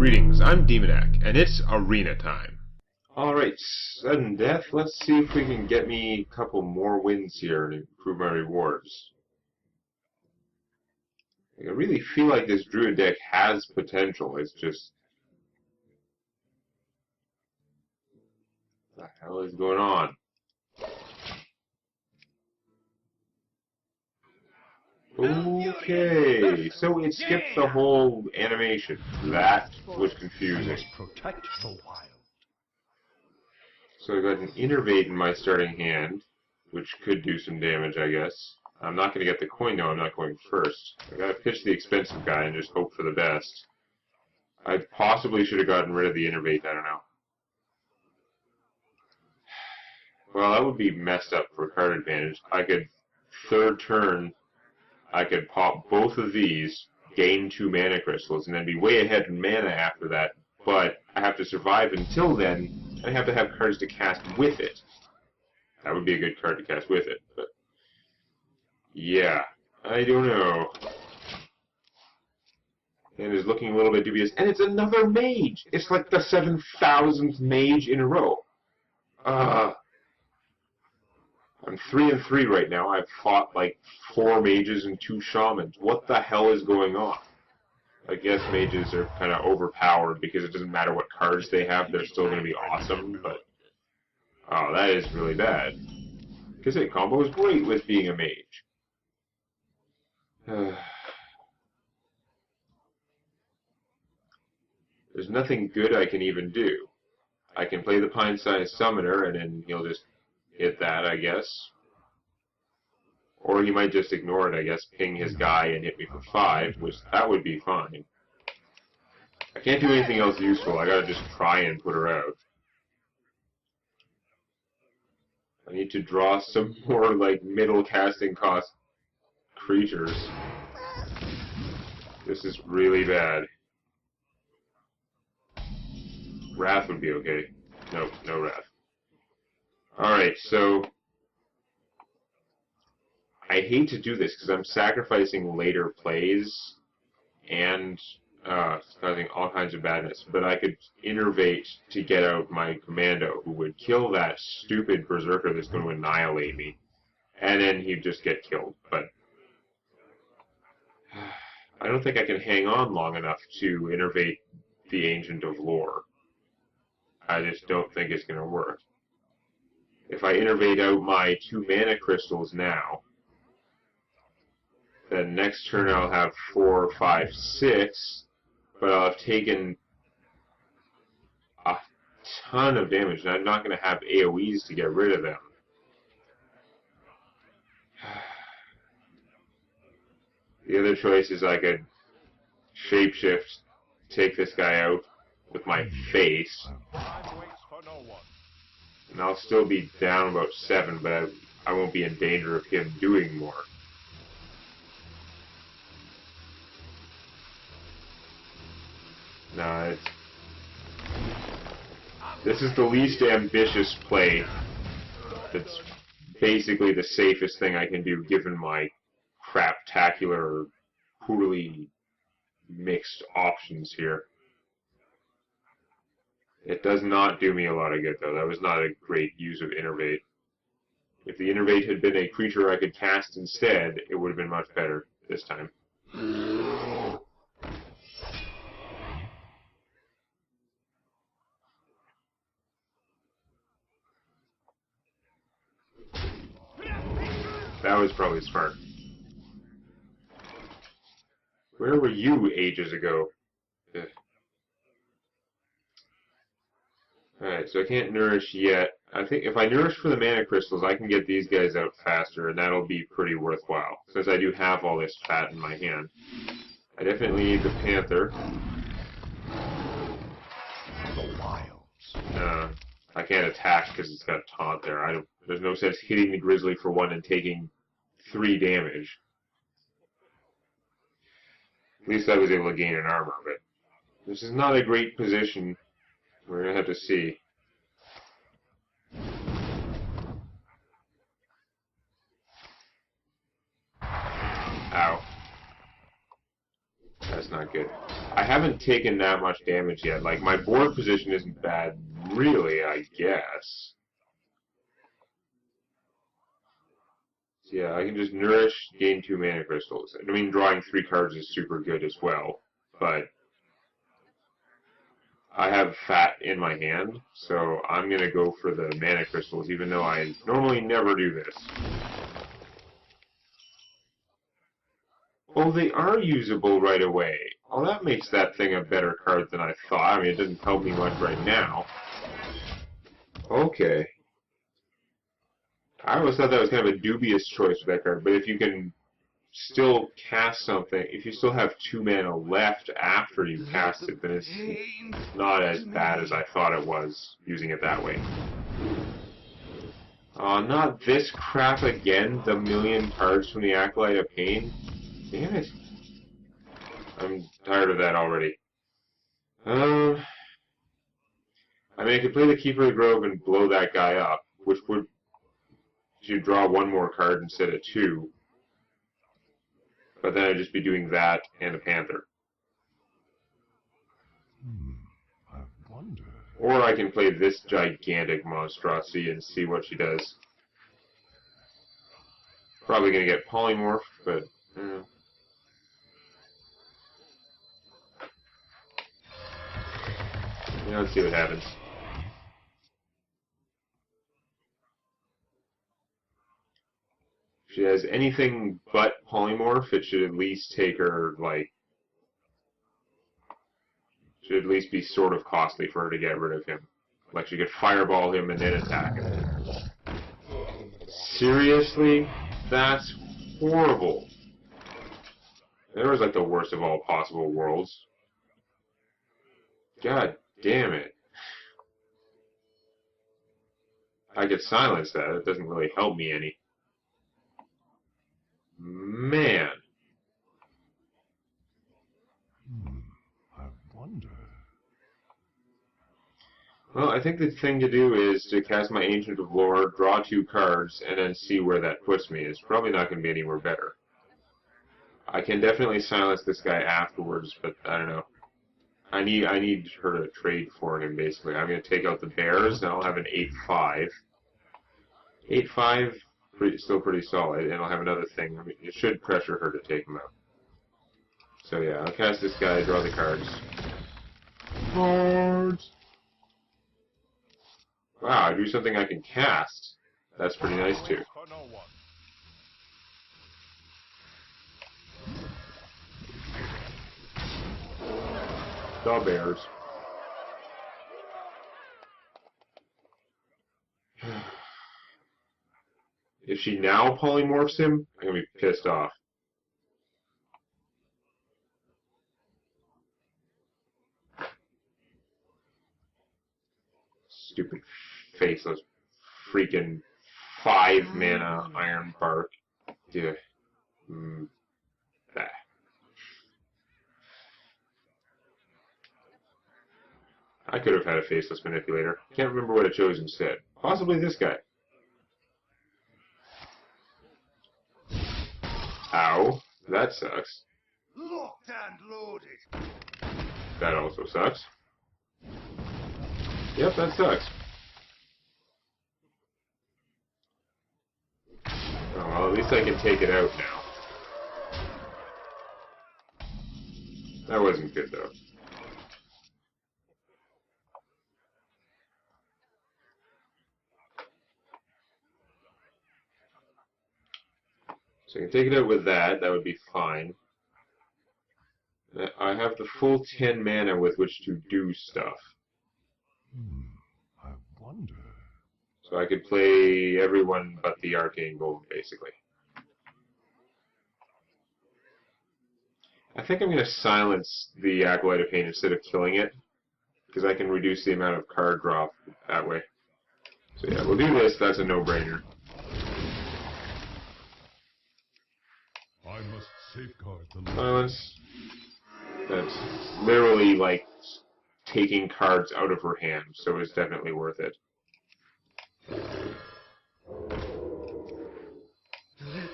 Greetings, I'm Demonac, and it's arena time. Alright, sudden death. Let's see if we can get me a couple more wins here and improve my rewards. I really feel like this Druid deck has potential. It's just... what the hell is going on? Okay, so it skipped the whole animation. That was confusing. Protect the wild. So I got an Innervate in my starting hand, which could do some damage, I guess. I'm not going to get the coin, though. I'm not going first. I got to pitch the expensive guy and just hope for the best. I possibly should have gotten rid of the Innervate. I don't know. Well, that would be messed up for card advantage. I could, third turn, I could pop both of these, gain 2 mana crystals, and then be way ahead in mana after that. But I have to survive until then. I have to have cards to cast with it. That would be a good card to cast with it, but... yeah, I don't know. And it's looking a little bit dubious. And it's another mage! It's like the 7,000th mage in a row. I'm 3-3 right now. I've fought like 4 mages and 2 shamans. What the hell is going on? I guess mages are kind of overpowered because it doesn't matter what cards they have, they're still going to be awesome, but... oh, that is really bad. Because it combo is great with being a mage. There's nothing good I can even do. I can play the Pine-sized Summoner, and then he'll just hit that, I guess. Or he might just ignore it, I guess, ping his guy and hit me for 5, which that would be fine. I can't do anything else useful. I gotta just try and put her out. I need to draw some more, like, middle casting cost creatures. This is really bad. Wrath would be okay. Nope, no Wrath. Alright, so... I hate to do this because I'm sacrificing later plays and causing all kinds of badness, but I could innervate to get out my commando who would kill that stupid berserker that's going to annihilate me, and then he'd just get killed. But I don't think I can hang on long enough to innervate the Ancient of Lore. I just don't think it's going to work. If I innervate out my 2 mana crystals now, then next turn I'll have 4, 5, 6, but I'll have taken a ton of damage, and I'm not going to have AoEs to get rid of them. The other choice is I could shapeshift, take this guy out with my face, and I'll still be down about 7, but I won't be in danger of him doing more. No, this is the least ambitious play. It's basically the safest thing I can do given my craptacular, poorly mixed options here. It does not do me a lot of good, though. That was not a great use of Innervate. If the Innervate had been a creature I could cast instead, it would have been much better this time. That was probably smart. Where were you ages ago? Ugh. Alright, so I can't nourish yet. I think if I nourish for the mana crystals, I can get these guys out faster, and that'll be pretty worthwhile, since I do have all this fat in my hand. I definitely need the Panther. The wilds. I can't attack because it's got taunt there. There's no sense hitting the Grizzly for 1 and taking 3 damage. At least I was able to gain an armor, but this is not a great position. We're going to have to see. Ow. that's not good. I haven't taken that much damage yet. Like, my board position isn't bad, really, I guess. So yeah, I can just nourish, gain 2 mana crystals. I mean, drawing 3 cards is super good as well, but I have fat in my hand, so I'm going to go for the mana crystals, even though I normally never do this. Oh, they are usable right away. Oh, that makes that thing a better card than I thought. I mean, it doesn't help me much right now. Okay. I always thought that was kind of a dubious choice with that card, but if you can still cast something, if you still have 2 mana left after you cast it, then it's not as bad as I thought it was, using it that way. Not this crap again, the million cards from the Acolyte of Pain. Damn it. I'm tired of that already. I mean, I could play the Keeper of the Grove and blow that guy up, which would you draw 1 more card instead of 2. But then I'd just be doing that and a Panther. I wonder. Or I can play this gigantic monstrosity and see what she does. Probably going to get Polymorph, but... yeah, let's see what happens. If she has anything but Polymorph, it should at least take her, like... should at least be sort of costly for her to get rid of him. Like, she could Fireball him and then attack him. Seriously? That's horrible. That was like the worst of all possible worlds. God damn it. I could silence that. It doesn't really help me any. Man. I wonder. Well, I think the thing to do is to cast my Ancient of Lore, draw 2 cards, and then see where that puts me. It's probably not going to be anywhere better. I can definitely silence this guy afterwards, but I don't know. I need her to trade for him, basically. I'm going to take out the bears, and I'll have an 8-5. 8-5, still pretty solid, and I'll have another thing. I mean, it should pressure her to take him out. So yeah, I'll cast this guy, draw the cards. Cards! Wow, I do something I can cast. That's pretty nice, too. The bears. If she now polymorphs him, I'm going to be pissed off. Stupid faceless freaking 5 mana Iron Bark. Yeah. Bah. I could have had a faceless manipulator. Can't remember what I chose instead. Possibly this guy. Ow. That sucks. Locked and loaded. That also sucks. Yep, that sucks. Oh, well, at least I can take it out now. That wasn't good, though. So I can take it out with that. That would be fine. I have the full 10 mana with which to do stuff. I wonder. So I could play everyone but the Arcane Golem, basically. I think I'm going to silence the Acolyte of Pain instead of killing it, because I can reduce the amount of card draw that way. So yeah, we'll do this. That's a no-brainer. I must safeguard the Silence. That's literally like taking cards out of her hand, so it's definitely worth it. Let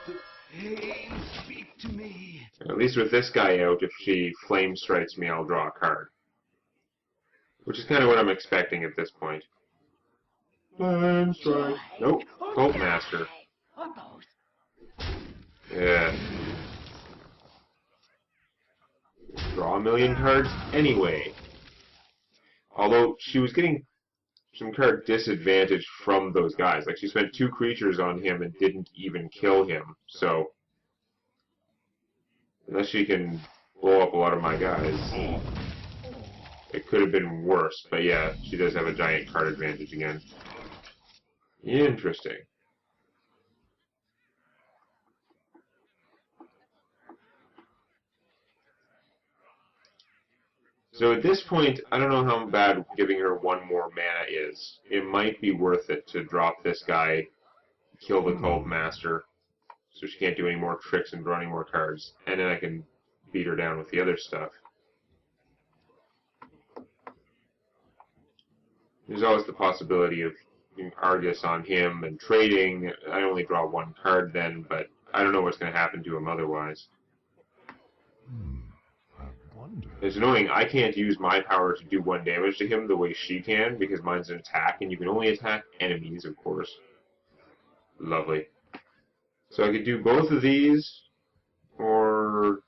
the pain speak to me. At least with this guy out, if she flame strikes me, I'll draw a card. Which is kind of what I'm expecting at this point. Flame strike. Nope. Cult Master. Yeah. Draw a million cards anyway. Although she was getting some card disadvantage from those guys. Like, she spent 2 creatures on him and didn't even kill him. So, unless she can blow up a lot of my guys, it could have been worse. But yeah, she does have a giant card advantage again. Interesting. So at this point, I don't know how bad giving her 1 more mana is. It might be worth it to drop this guy, kill the Cult Master, so she can't do any more tricks and draw any more cards, and then I can beat her down with the other stuff. There's always the possibility of Argus on him and trading. I only draw 1 card then, but I don't know what's going to happen to him otherwise. I wonder. It's annoying. I can't use my power to do 1 damage to him the way she can, because mine's an attack, and you can only attack enemies, of course. Lovely. So I could do both of these, or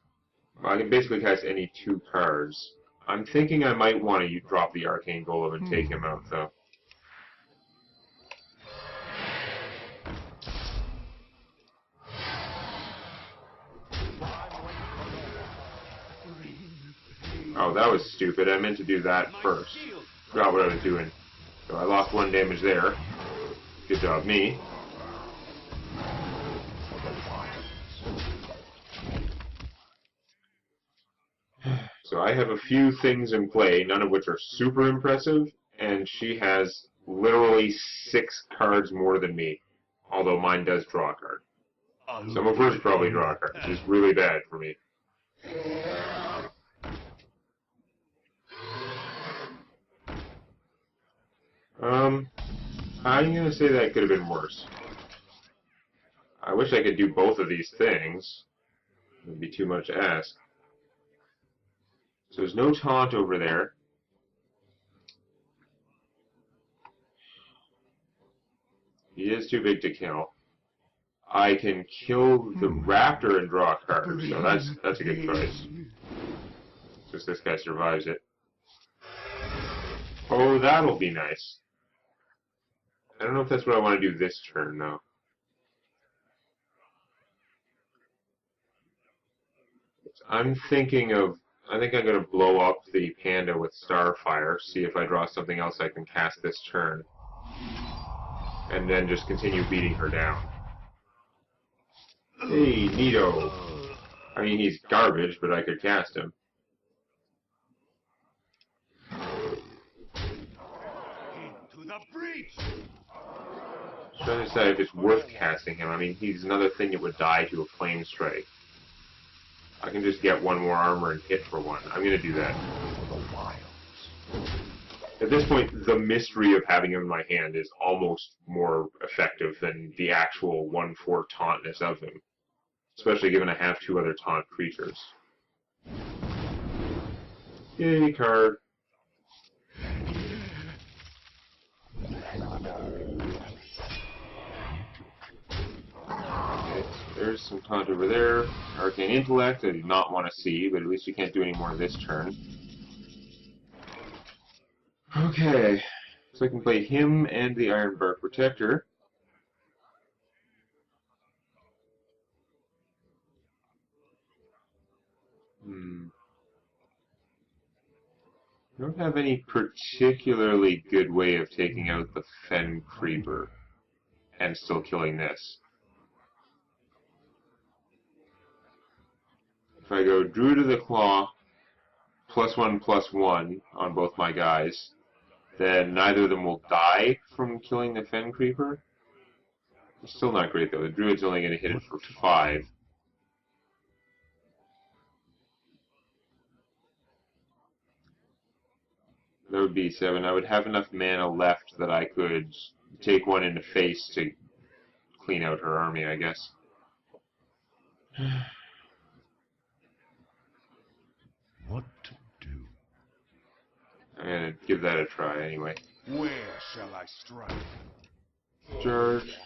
I can basically cast any 2 cards. I'm thinking I might want to drop the Arcane Golem and take him out, though. Oh, that was stupid. I meant to do that first. Forgot what I was doing. So I lost 1 damage there. Good job, me. So I have a few things in play, none of which are super impressive, and she has literally 6 cards more than me. Although mine does draw a card. Some of hers probably draw a card, which is really bad for me. I'm going to say that could have been worse. I wish I could do both of these things. It would be too much to ask. So there's no taunt over there. He is too big to kill. I can kill the raptor and draw a card, so that's a good choice. Just this guy survives it. Oh, that'll be nice. I don't know if that's what I want to do this turn, though. I'm thinking of... I think I'm going to blow up the panda with Starfire, see if I draw something else I can cast this turn. And then just continue beating her down. Hey, neato. I mean, he's garbage, but I could cast him. Into the breach! Trying to decide if it's worth casting him. I mean, he's another thing that would die to a flame strike. I can just get 1 more armor and hit for 1. I'm going to do that. At this point, the mystery of having him in my hand is almost more effective than the actual 1/4 tauntness of him. Especially given I have 2 other taunt creatures. Yay, card. There's some taunt over there. Arcane Intellect, I do not want to see, but at least you can't do any more this turn. Okay, so I can play him and the Ironbark Protector. I don't have any particularly good way of taking out the Fen Creeper and still killing this. If I go Druid of the Claw, +1/+1 on both my guys, then neither of them will die from killing the Fen Creeper. It's still not great though. The Druid's only going to hit it for 5. That would be 7. I would have enough mana left that I could take 1 into face to clean out her army, I guess. give that a try anyway. Where shall I strike? Charge.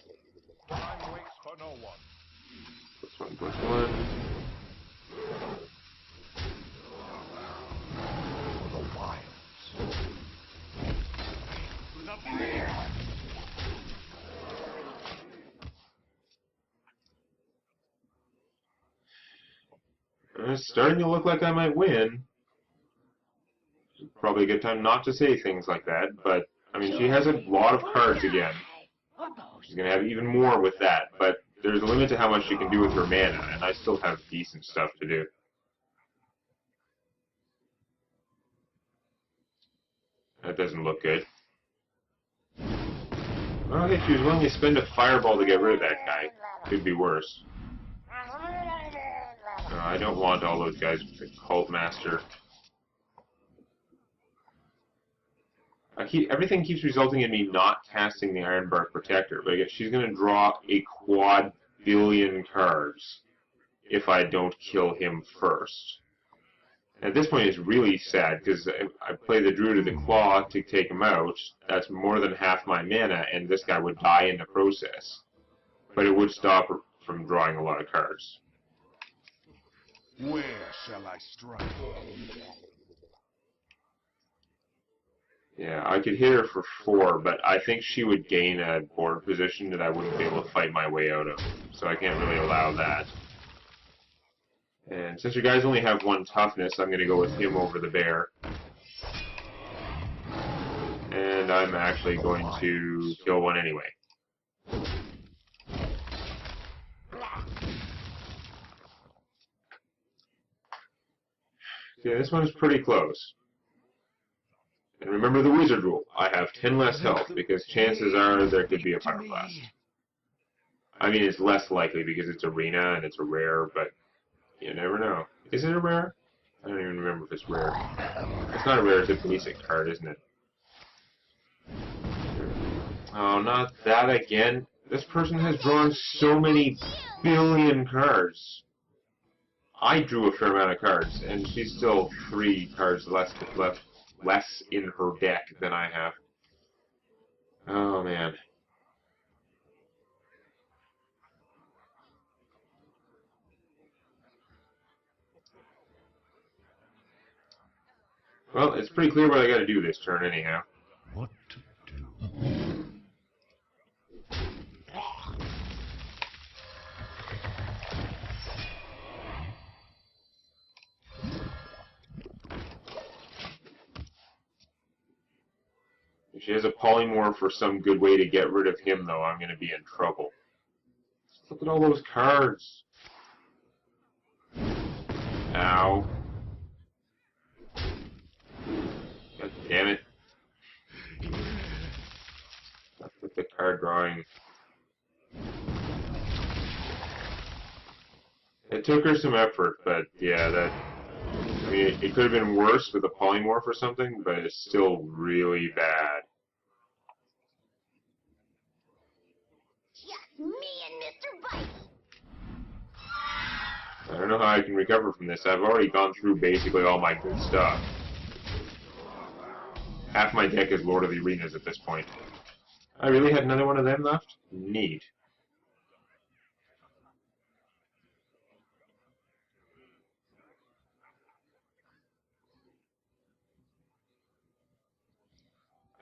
Time waits for no one. +1/+1. For the wilds. To the breach! It's starting to look like I might win. Probably a good time not to say things like that, but, I mean, she has a lot of cards again. She's going to have even more with that, but there's a limit to how much she can do with her mana, and I still have decent stuff to do. That doesn't look good. Okay, she was willing to spend a fireball to get rid of that guy. Could be worse. I don't want all those guys with the Cult Master. Everything keeps resulting in me not casting the Ironbark Protector, but again, she's going to draw a quad-billion cards if I don't kill him first. At this point, it's really sad, because I play the Druid of the Claw to take him out. That's more than half my mana, and this guy would die in the process. But it would stop her from drawing a lot of cards. Where shall I strike? Yeah, I could hit her for 4, but I think she would gain a board position that I wouldn't be able to fight my way out of. So I can't really allow that. And since you guys only have 1 toughness, I'm going to go with him over the bear. And I'm actually going to kill one anyway. Okay, this one's pretty close. And remember the wizard rule. I have 10 less health, because chances are there could be a Pyroblast. I mean, it's less likely because it's arena and it's a rare, but you never know. Is it a rare? I don't even remember if it's rare. It's not a rare, it's a basic card, isn't it? Oh, not that again. This person has drawn so many billion cards. I drew a fair amount of cards, and she's still 3 cards less in her deck than I have. Oh, man. Well, it's pretty clear what I gotta do this turn anyhow. What to do? If she has a polymorph or some good way to get rid of him, though, I'm gonna be in trouble. Look at all those cards. Ow. God damn it. With the card drawing. It took her some effort, but yeah, I mean, it could have been worse with a polymorph or something, but it's still really bad. Just me and Mr. Bite. I don't know how I can recover from this. I've already gone through basically all my good stuff. Half my deck is Lord of the Arenas at this point. I really had another one of them left? Neat.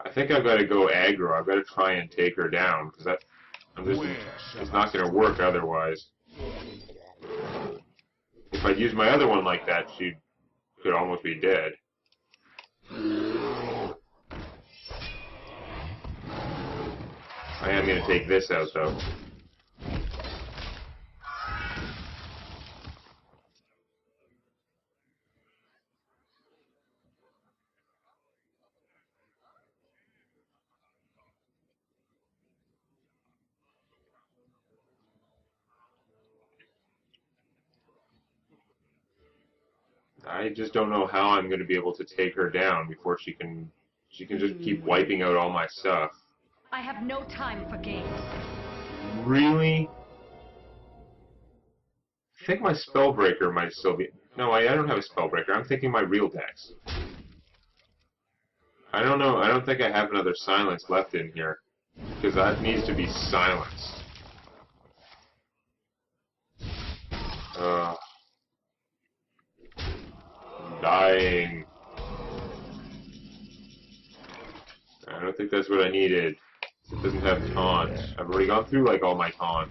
I think I've got to go aggro. I've got to try and take her down, because it's not going to work otherwise. If I'd used my other one like that, she could almost be dead. I am going to take this out, though. I just don't know how I'm going to be able to take her down before she can just keep wiping out all my stuff. I have no time for games. Really? I think my Spellbreaker might still be... No, I don't have a Spellbreaker. I'm thinking my real decks. I don't know. I don't think I have another silence left in here. Because that needs to be silenced. I'm dying. I don't think that's what I needed. It doesn't have taunt. I've already gone through like all my taunt.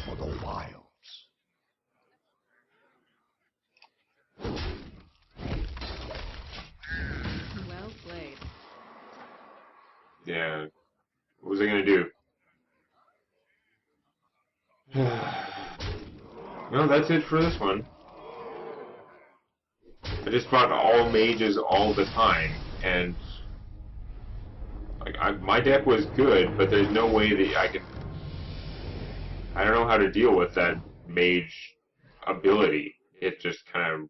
For the wilds. Well played. Yeah. What was I gonna do? No, that's it for this one. I just fought all mages all the time, and like my deck was good, but there's no way that I can. I don't know how to deal with that mage ability. It just kind of.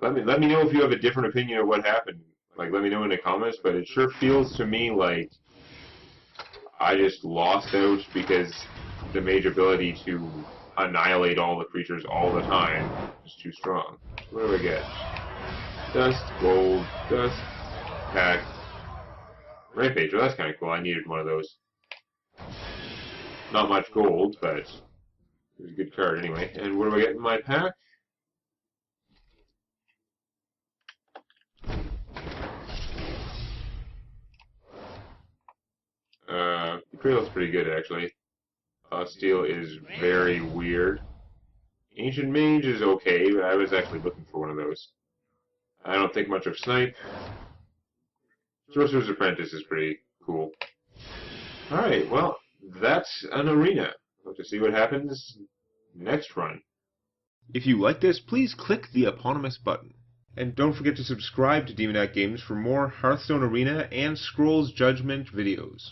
Let me know if you have a different opinion of what happened. Like, let me know in the comments. But it sure feels to me like I just lost out because the mage ability to annihilate all the creatures all the time is too strong. What do I get? Dust, gold, dust, pack, rampage. Well, that's kind of cool. I needed one of those. Not much gold, but it was a good card anyway. And what do I get in my pack? Betrayal's pretty good, actually. Steel is very weird. Ancient Mage is okay, but I was actually looking for one of those. I don't think much of Snipe. Sorcerer's Apprentice is pretty cool. Alright, well, that's an arena. We'll have to see what happens next run. If you like this, please click the eponymous button. And don't forget to subscribe to Demonac Games for more Hearthstone Arena and Scrolls Judgment videos.